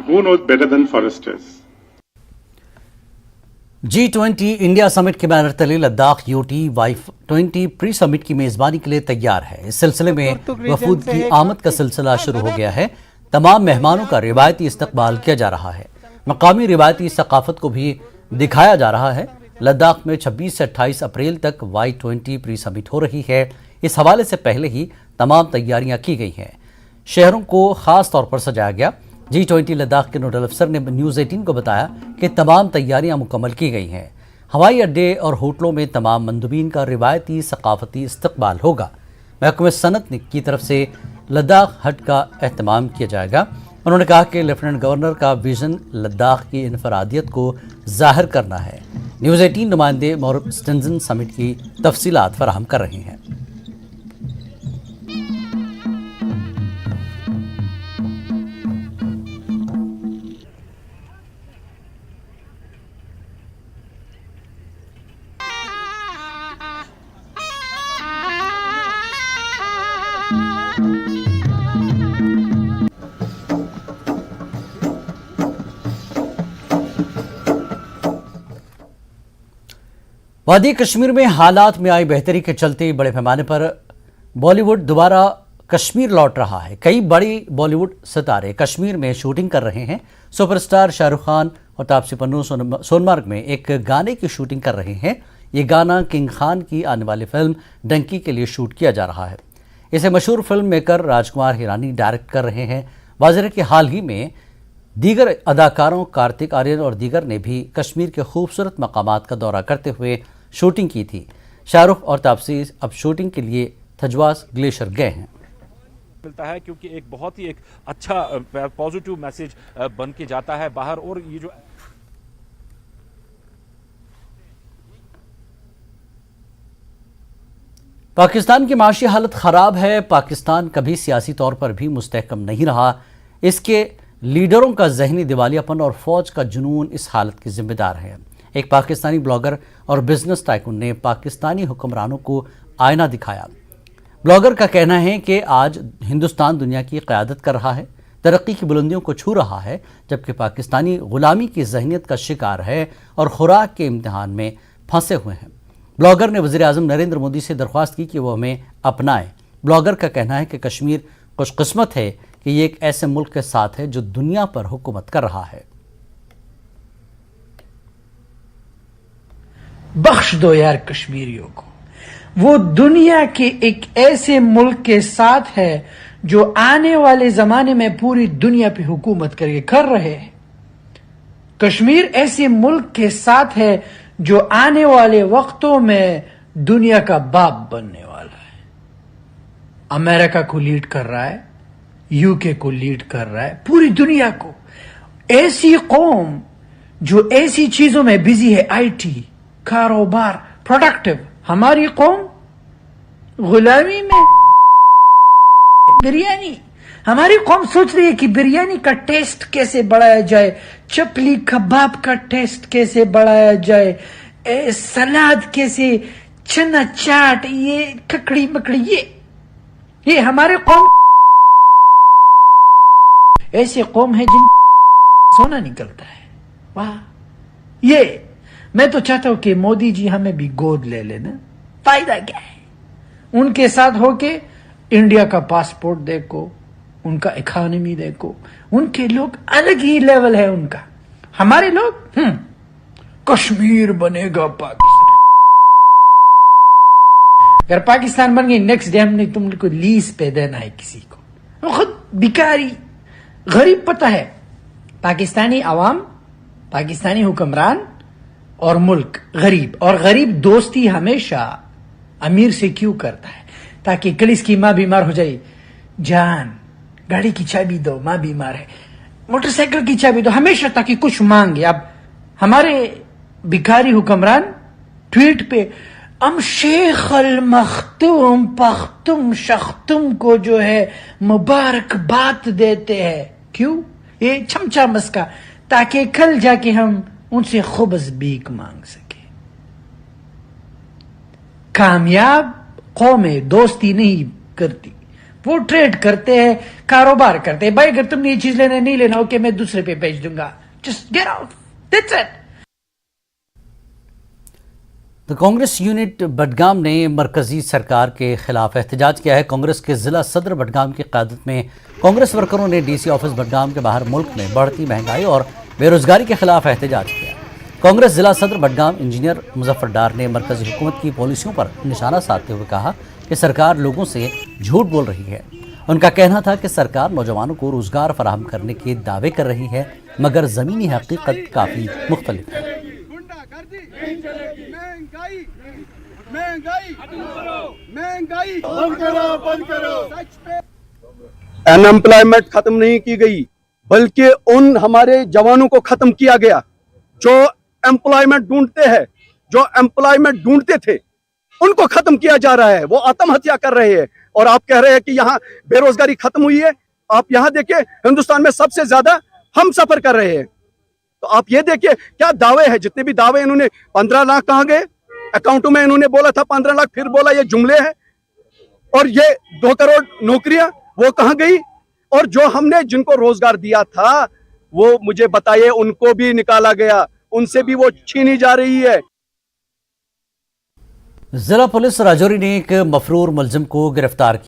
Who knows better than foresters? G20 India summit के banner तले Ladakh UT Y20 pre summit की मेजबानी के लिए तैयार है। इस सिलसिले में वफूद की आमद का सिलसिला शुरू हो गया है। तमाम मेहमानों का रिवायती इस्तकबाल किया जा रहा है। मकामी रिवायती सकाफत को भी दिखाया जा रहा है। लद्दाख में 26 से 28 अप्रैल तक Y20 प्री समिट हो रही है। इस हवाले से पहले ही तमाम तैयारियां की गई हैं। शहरों को खास तौर पर सजाया गया। G20 लद्दाख के नोडल अफसर ने न्यूज़ 18 को बताया कि तमाम तैयारियां मुकम्मल की गई हैं। हवाई अड्डे और होटलों में तमाम मंदुबीन का रिवायती सकाफती इस्तकबाल होगा। महकमे सनत की तरफ से लद्दाख हट का एहतमाम किया जाएगा। उन्होंने कहा कि लेफ्टिनेंट गवर्नर का विजन लद्दाख की इनफरादियत को जाहिर करना है। न्यूज़ 18 नुमाइंदे मॉरिस स्टिनसन समिट की तफसीलात फराहम कर रहे हैं। वादी कश्मीर में हालात में आई बेहतरी के चलते बड़े पैमाने पर बॉलीवुड दोबारा कश्मीर लौट रहा है। कई बड़ी बॉलीवुड सितारे कश्मीर में शूटिंग कर रहे हैं। सुपरस्टार शाहरुख खान और तापसी पन्नू सोनमर्ग में एक गाने की शूटिंग कर रहे हैं। ये गाना किंग खान की आने वाली फिल्म डंकी के लिए शूट किया जा रहा है। इसे मशहूर film maker Rajkumar Hirani direct कर रहे हैं। वाज़ेह है कि हाल ही में दीगर अदाकारों कार्तिक आर्यन और दीगर ने भी कश्मीर के खूबसूरत मकामात का दौरा करते हुए शूटिंग की थी। शाहरुख और तापसी अब शूटिंग के लिए थजवास ग्लेशियर गए हैं। मिलता है क्योंकि एक बहुत ही एक अच्छा पॉजिटिव मैसेज बन के जाता है बाहर। और ये जो पाकिस्तान की माशी हालत खराब है। पाकिस्तान कभी सियासी तौर पर भी मुस्तहकम नहीं रहा। इसके लीडरों का जहनी दिवालियापन और फौज का जुनून इस हालत के जिम्मेदार है। एक पाकिस्तानी ब्लॉगर और बिजनेस टाइकून ने पाकिस्तानी हुक्मरानों को आईना दिखाया। ब्लॉगर का कहना है कि आज हिंदुस्तान दुनिया की क़यादत कर रहा है, तरक्की की बुलंदियों को छू रहा है, जबकि पाकिस्तानी गुलामी की जहनीत का शिकार है और खुराक के इम्तिहान में फंसे हुए हैं। ब्लॉगर ने वज़ीर-ए-आज़म नरेंद्र मोदी से दरख्वास्त की कि वो हमें अपनाएं। ब्लॉगर का कहना है कि कश्मीर खुशकिस्मत है कि ये एक ऐसे मुल्क के साथ है जो दुनिया पर हुकूमत कर रहा है। बख्श दो यार कश्मीरियों को। वो दुनिया के एक ऐसे मुल्क के साथ है जो आने वाले जमाने में पूरी दुनिया पे हुकूमत करके कर रहे हैं। कश्मीर ऐसे मुल्क के साथ है जो आने वाले वक्तों में दुनिया का बाप बनने वाला है। अमेरिका को लीड कर रहा है, यूके को लीड कर रहा है, पूरी दुनिया को। ऐसी कौम जो ऐसी चीजों में बिजी है, आईटी, कारोबार, प्रोडक्टिव। हमारी कौम गुलामी में, बिरयानी। हमारी कौम सोच रही है कि बिरयानी का टेस्ट कैसे बढ़ाया जाए, चपली कबाब का टेस्ट कैसे बढ़ाया जाए, सलाद कैसे, चना चाट, ये ककड़ी मकड़ी, ये हमारे कौम ऐसी कौम है जिन सोना निकलता है। वाह, ये मैं तो चाहता हूं कि मोदी जी हमें भी गोद ले लेना। फायदा क्या है? उनके साथ होके इंडिया का पासपोर्ट देखो, उनका इकोनॉमी देखो। उनके लोग अलग ही लेवल है उनका। हमारे लोग कश्मीर बनेगा पाकिस्तान। अगर पाकिस्तान बन गई, नेक्स्ट डे हमने तुमको लीज पे देना है किसी को। वो खुद भिखारी गरीब। पता है पाकिस्तानी अवाम, पाकिस्तानी हुक्मरान और मुल्क गरीब। और गरीब दोस्ती हमेशा अमीर से क्यों करता है? ताकि कल इसकी माँ बीमार हो जाए, जान गाड़ी की चाबी दो, माँ बीमार है, मोटरसाइकिल की चाबी दो, हमेशा ताकि कुछ मांगे। अब हमारे भिखारी हुक्मरान ट्वीट पे हम शेख अल मखतूम पख्तुम शख्तुम को जो है मुबारकबाद देते हैं। क्यों? ये चमचा मस्का, ताकि कल जाके हम उनसे खुबस भीख मांग सके। कामयाब कौमें दोस्ती नहीं करती, वो ट्रेड करते हैं, कारोबार करते हैं. भाई अगर तुमने ये चीज लेना नहीं लेना, ओके मैं दूसरे पे बेच दूंगा. Just get out, that's it. तो कांग्रेस यूनिट बडगाम ने मरकजी सरकार के खिलाफ एहतजाज किया है. कांग्रेस के जिला सदर बडगाम की क़यादत में कांग्रेस वर्करों ने डीसी ऑफिस बडगाम के बाहर मुल्क में बढ़ती महंगाई और बेरोजगारी के खिलाफ एहतजाज किया. कांग्रेस जिला सदर बडगाम इंजीनियर मुजफ्फर डार ने मरकजी हुकूमत की पॉलिसियों पर निशाना साधते हुए कहा कि सरकार लोगों से झूठ बोल रही है. उनका कहना था कि सरकार नौजवानों को रोजगार फराहम करने के दावे कर रही है, मगर ज़मीनी हकीकत काफ़ी मुख्तलिफ है. अनएम्प्लॉयमेंट खत्म नहीं की गई, बल्कि उन हमारे जवानों को खत्म किया गया जो एम्प्लॉयमेंट ढूंढते हैं, जो एम्प्लॉयमेंट ढूंढते थे उनको खत्म किया जा रहा है. वो आत्महत्या कर रहे हैं और आप कह रहे हैं कि यहाँ बेरोजगारी खत्म हुई है. आप यहाँ देखिए, हिंदुस्तान में सबसे ज्यादा हम सफर कर रहे हैं. तो आप ये देखिए क्या दावे हैं, जितने भी दावे इन्होंने 15 लाख कहाँ गए, अकाउंटों में इन्होंने बोला था 15 लाख, फिर बोला ये जुमले हैं. और ये 2 करोड़ नौकरियां वो कहाँ गई, और जो हमने जिनको रोजगार दिया था वो मुझे बताइए, उनको भी निकाला गया, उनसे भी वो छीनी जा रही है. जिला पुलिस राजौरी ने एक मफरूर मुलजिम को गिरफ्तार किया.